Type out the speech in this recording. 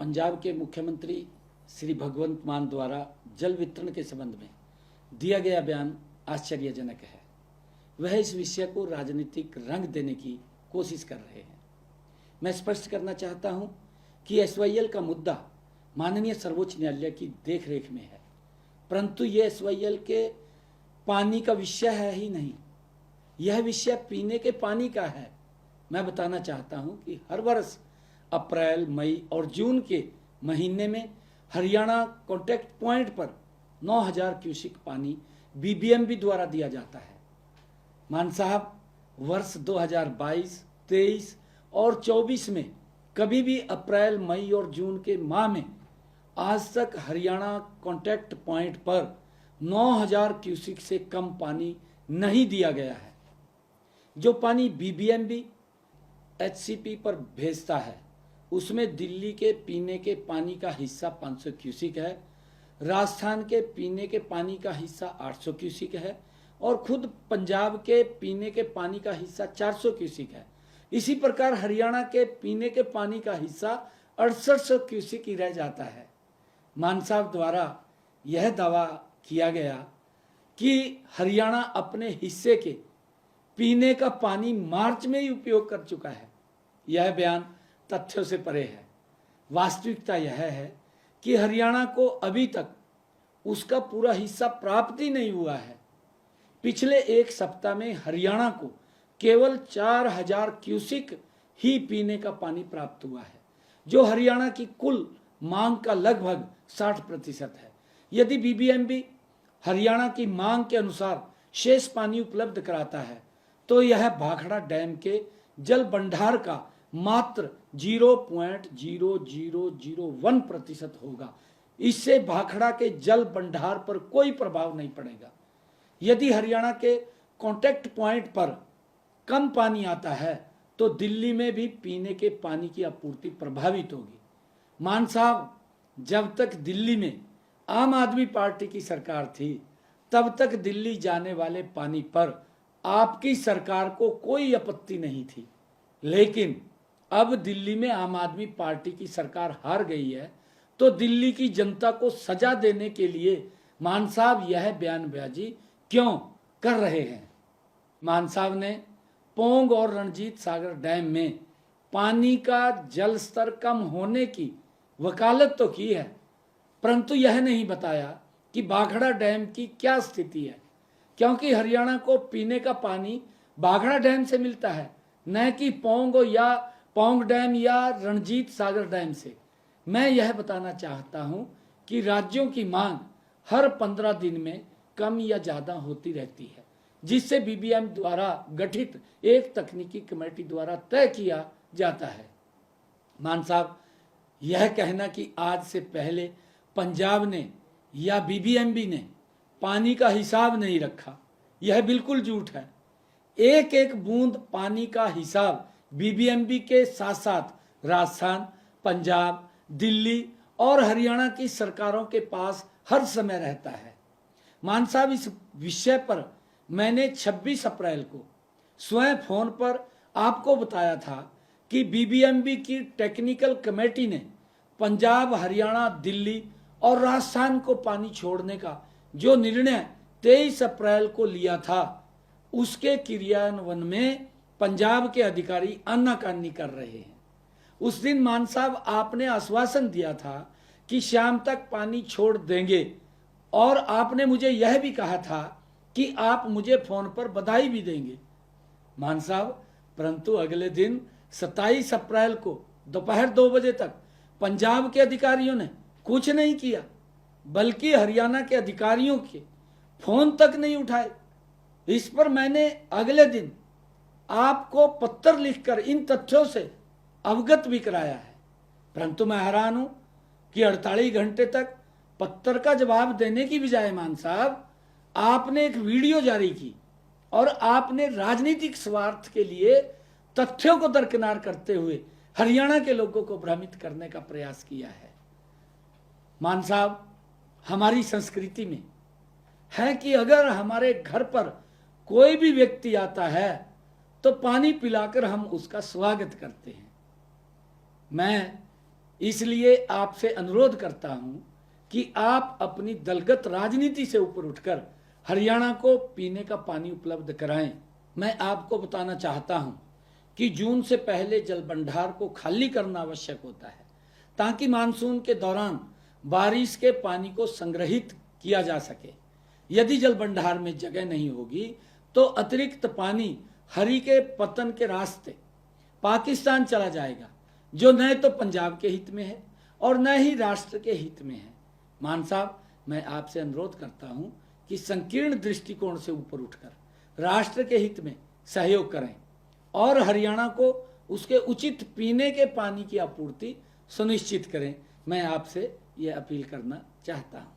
पंजाब के मुख्यमंत्री श्री भगवंत मान द्वारा जल वितरण के संबंध में दिया गया बयान आश्चर्यजनक है। वह इस विषय को राजनीतिक रंग देने की कोशिश कर रहे हैं। मैं स्पष्ट करना चाहता हूं कि एसवाईएल का मुद्दा माननीय सर्वोच्च न्यायालय की देखरेख में है, परंतु यह एसवाईएल के पानी का विषय है ही नहीं, यह विषय पीने के पानी का है। मैं बताना चाहता हूं कि हर वर्ष अप्रैल, मई और जून के महीने में हरियाणा कॉन्टैक्ट पॉइंट पर 9000 क्यूसिक पानी बीबीएमबी द्वारा दिया जाता है। मान साहब, वर्ष 2022, 23 और 24 में कभी भी अप्रैल, मई और जून के माह में आज तक हरियाणा कॉन्टैक्ट पॉइंट पर 9000 क्यूसिक से कम पानी नहीं दिया गया है। जो पानी बीबीएमबी एचसीपी पर भेजता है उसमें दिल्ली के पीने के पानी का हिस्सा 500 क्यूसिक है, राजस्थान के पीने के पानी का हिस्सा 800 क्यूसिक है और खुद पंजाब के पीने के पानी का हिस्सा 400 क्यूसिक है। इसी प्रकार हरियाणा के पीने के पानी का हिस्सा 6800 क्यूसिक ही रह जाता है। मान साहब द्वारा यह दावा किया गया कि हरियाणा अपने हिस्से के पीने का पानी मार्च में ही उपयोग कर चुका है। यह बयान तथ्यों से परे है। वास्तविकता यह है कि हरियाणा को अभी तक उसका पूरा हिस्सा प्राप्त ही नहीं हुआ है। पिछले एक सप्ताह में हरियाणा को केवल 4000 क्यूसिक ही पीने का पानी प्राप्त हुआ है, जो हरियाणा की कुल मांग का लगभग 60% है। यदि बीबीएमबी हरियाणा की मांग के अनुसार शेष पानी उपलब्ध कराता है तो यह भाखड़ा डैम के जल भंडार का मात्र 0.0001% होगा। इससे भाखड़ा के जल भंडार पर कोई प्रभाव नहीं पड़ेगा। यदि हरियाणा के कॉन्टैक्ट पॉइंट पर कम पानी आता है तो दिल्ली में भी पीने के पानी की आपूर्ति प्रभावित होगी। मान साहब, जब तक दिल्ली में आम आदमी पार्टी की सरकार थी तब तक दिल्ली जाने वाले पानी पर आपकी सरकार को कोई आपत्ति नहीं थी, लेकिन अब दिल्ली में आम आदमी पार्टी की सरकार हार गई है तो दिल्ली की जनता को सजा देने के लिए मान साहब यह बयानबाजी क्यों कर रहे हैं। मान साहब ने पोंग और रणजीत सागर डैम में पानी का जल स्तर कम होने की वकालत तो की है, परंतु यह नहीं बताया कि भाखड़ा डैम की क्या स्थिति है, क्योंकि हरियाणा को पीने का पानी भाखड़ा डैम से मिलता है, न कि पोंग डैम या रणजीत सागर डैम से। मैं यह बताना चाहता हूं कि राज्यों की मांग हर 15 दिन में कम या ज़्यादा होती रहती है, जिससे बीबीएम द्वारा गठित एक तकनीकी कमेटी द्वारा तय किया जाता है। मान साहब, यह कहना कि आज से पहले पंजाब ने या बीबीएमबी ने पानी का हिसाब नहीं रखा, यह बिल्कुल झूठ है। एक एक बूंद पानी का हिसाब बीबीएमबी के साथ साथ राजस्थान, पंजाब, दिल्ली और हरियाणा की सरकारों के पास हर समय रहता है। मान साहब, इस विषय पर मैंने 26 अप्रैल को स्वयं फोन पर आपको बताया था कि बीबीएमबी की टेक्निकल कमेटी ने पंजाब, हरियाणा, दिल्ली और राजस्थान को पानी छोड़ने का जो निर्णय 23 अप्रैल को लिया था, उसके क्रियान्वयन में पंजाब के अधिकारी आनाकानी कर रहे हैं। उस दिन मान साहब आपने आश्वासन दिया था कि शाम तक पानी छोड़ देंगे और आपने मुझे यह भी कहा था कि आप मुझे फोन पर बधाई भी देंगे। मान साहब, परंतु अगले दिन 27 अप्रैल को दोपहर 2 बजे तक पंजाब के अधिकारियों ने कुछ नहीं किया, बल्कि हरियाणा के अधिकारियों के फोन तक नहीं उठाए। इस पर मैंने अगले दिन आपको पत्र लिखकर इन तथ्यों से अवगत भी कराया है, परंतु मैं हैरान हूं कि 48 घंटे तक पत्र का जवाब देने की बजाय मान साहब आपने एक वीडियो जारी की और आपने राजनीतिक स्वार्थ के लिए तथ्यों को दरकिनार करते हुए हरियाणा के लोगों को भ्रमित करने का प्रयास किया है। मान साहब, हमारी संस्कृति में है कि अगर हमारे घर पर कोई भी व्यक्ति आता है तो पानी पिलाकर हम उसका स्वागत करते हैं। मैं इसलिए आपसे अनुरोध करता हूं कि आप अपनी दलगत राजनीति से ऊपर उठकर हरियाणा को पीने का पानी उपलब्ध कराएं। मैं आपको बताना चाहता हूं कि जून से पहले जल भंडार को खाली करना आवश्यक होता है ताकि मानसून के दौरान बारिश के पानी को संग्रहित किया जा सके। यदि जल भंडार में जगह नहीं होगी तो अतिरिक्त पानी हरि के पतन के रास्ते पाकिस्तान चला जाएगा, जो न तो पंजाब के हित में है और न ही राष्ट्र के हित में है। मान साहब, मैं आपसे अनुरोध करता हूं कि संकीर्ण दृष्टिकोण से ऊपर उठकर राष्ट्र के हित में सहयोग करें और हरियाणा को उसके उचित पीने के पानी की आपूर्ति सुनिश्चित करें। मैं आपसे ये अपील करना चाहता हूं।